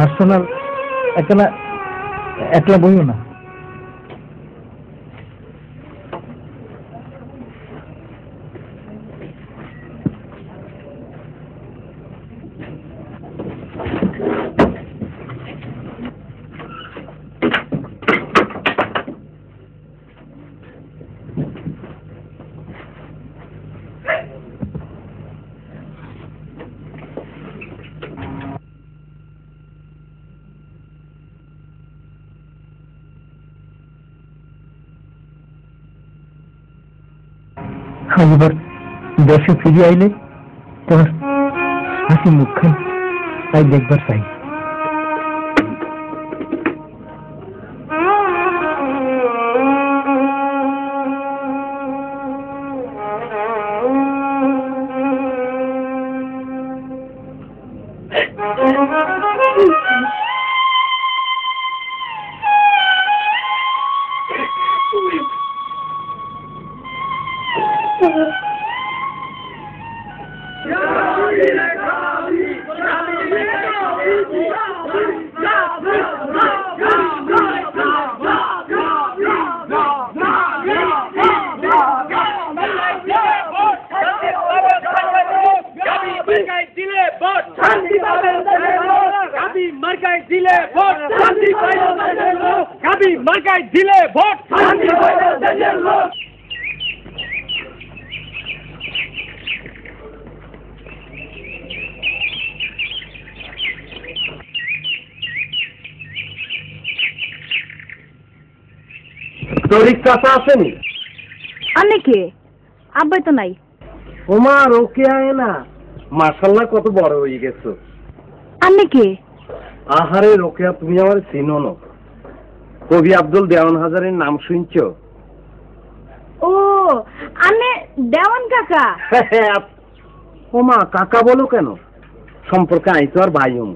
Personal একলা একলা বইও না। এবার দেশে ফিরে আইলে তোর হাসি মুখখান তাই দেখবার চাই। তরিক চাচা আসেনি? আনে কে? আব্বাই তো নাই। ওমা রোকে আয় না, মাশাআল্লাহ কত বড় হয়ে গেছো। আনে কে? আহারে রোকেয়া, তুমি আমার চিনো না? কবি আব্দুল দেওয়ান হাজারের নাম শুনছো? ও আনে দেওয়ান কাকা? ওমা কাকা বলো কেন? সম্পর্কে আই তো আর ভাই হম।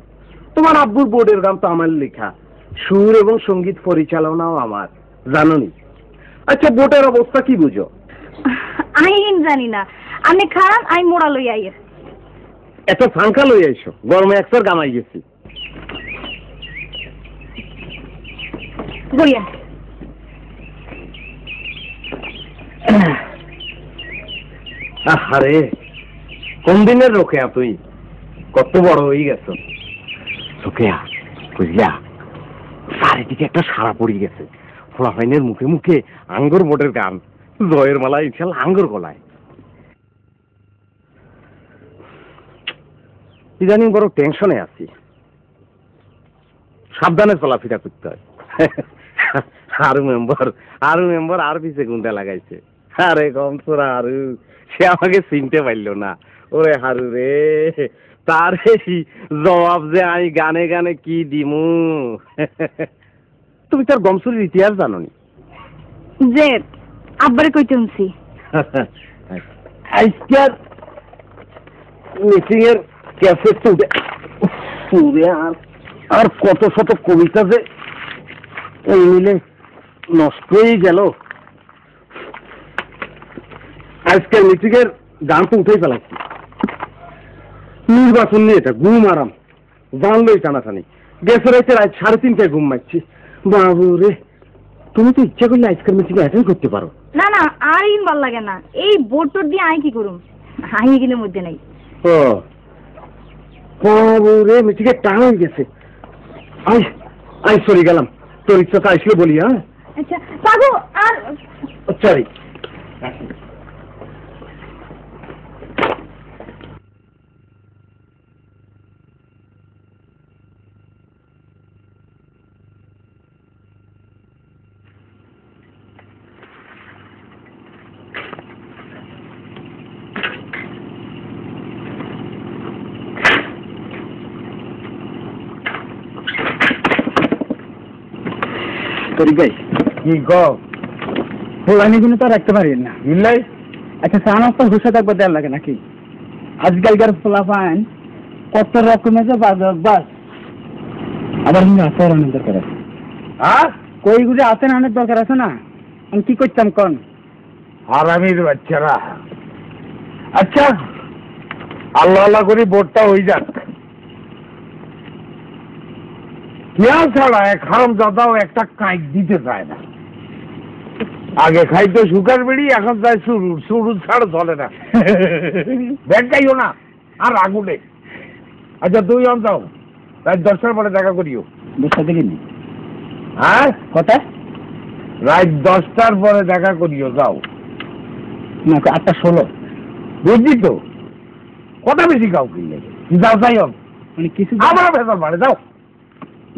তোমার আব্বুর বোর্ডের গান তো আমার লেখা, সুর এবং সঙ্গীত পরিচালনাও আমার, জানোনি? আচ্ছা বোর্ডের অবস্থা কি বুঝো? আইন জানি না। আনে খান আই মোড়া লই আইয়ের। এত ফাঙ্কা লই আইসো, গরমে একসার গামাই গেছি। গড়িয়া আরে কোন দিনের রোকেয়া তুই? কত বড় হয়ে গেছো রোকেয়া, বুঝলা? চারিদিকে একটা সারা পড়ে গেছে। ফোলাফাইনের মুখে মুখে আঙ্গুর বোর্ডের গান, জয়ের মালা ইনশাল্লাহ আঙ্গুর গলায়। ইদানিং বড় টেনশনে আছি, সাবধানে চলাফেরা করতে হয়। আরু মেম্বার আর পিছে গুন্ডা লাগাইছে। আরে কম তোরা আরু, সে আমাকে চিনতে পারল না। ওরে হারু রে, তার জবাব যে আমি গানে গানে কি দিমু। তুমি তার গমসুরির ইতিহাস জানোনি? যে আব্বারে কইতে শুনছি। আজকের মিটিং এর ক্যাসেট তুলে আর কত শত কবিতা যে এই মিলে নষ্ট হয়ে গেল। আজকের মিটিং এর গান তো উঠেই ফেলাচ্ছি। নির্বাচন নিয়ে এটা ঘুম আরাম জানলোই টানাটানি। গেছে রাইতে রাত 3:30টায় ঘুম মারছি। বাবু রে, তুমি তো ইচ্ছা করলে আজকের মিটিং অ্যাটেন্ড করতে পারো। না না, আর ইন ভাল লাগে না। এই বোর্ড টোর দিয়ে আই কি করুম? আই গেলে মধ্যে নাই। ও বাবু রে, মিটিং এর টান হয়ে গেছে। আই সরি গেলাম, তোর ইচ্ছা আসলে বলি। হ্যাঁ আচ্ছা পাগো, আর সরি। তো রাখতে পারি না, বুঝলাই? একটা চা নাস্তা হুসে থাকবো দেওয়ার লাগে নাকি? আজকালকার ফলাফান কত রকমের যে বাস, আবার কিন্তু আচার আনার দরকার আছে। কই গুলি আচার আনার দরকার আছে না? আমি কি করতাম কন? হারামির বাচ্চারা। আচ্ছা আল্লাহ আল্লাহ করি বোর্ডটা হয়ে যাক। খেয়াল ছাড়া এক হারাম দাদাও একটা কাঁইক দিতে চায় না। আগে খাইতো সুগার বেড়ি, এখন চাই সুরুর। সুরুর ছাড়া চলে না। ব্যাংকাইও না আর আগুনে। আচ্ছা তুই যাও, রাত 10টার পরে দেখা করিও। 10টা থেকে নেই হ্যাঁ কথা রাত 10টার পরে দেখা করিও, যাও। না 8:16 বুঝলি তো, কথা বেশি কাউ কিনলে যাও, যাই হোক মানে কিছু আমার ভেতর বাড়ে যাও।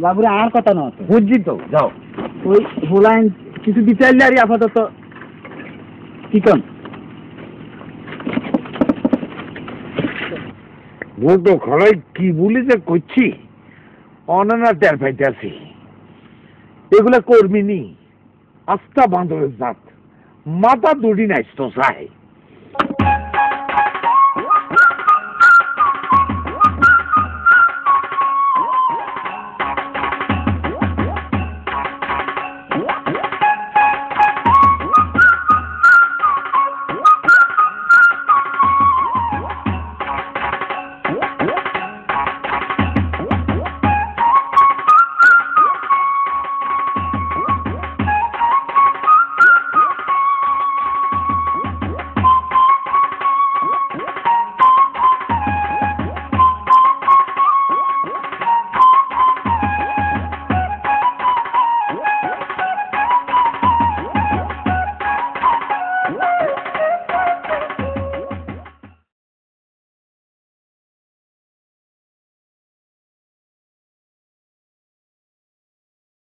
বাবুরে আর কথা না তো বুঝছি তো, যাও। ওই হোলাইন কিছু বিচারলে আর আপাতত কি কন মোটো খড়াই কি বলি যে করছি অনানা টের পাইতেছি। এগুলা কর্মী নি, আস্থা বান্ধবের জাত, মাথা দুটি নাইস তো চাই।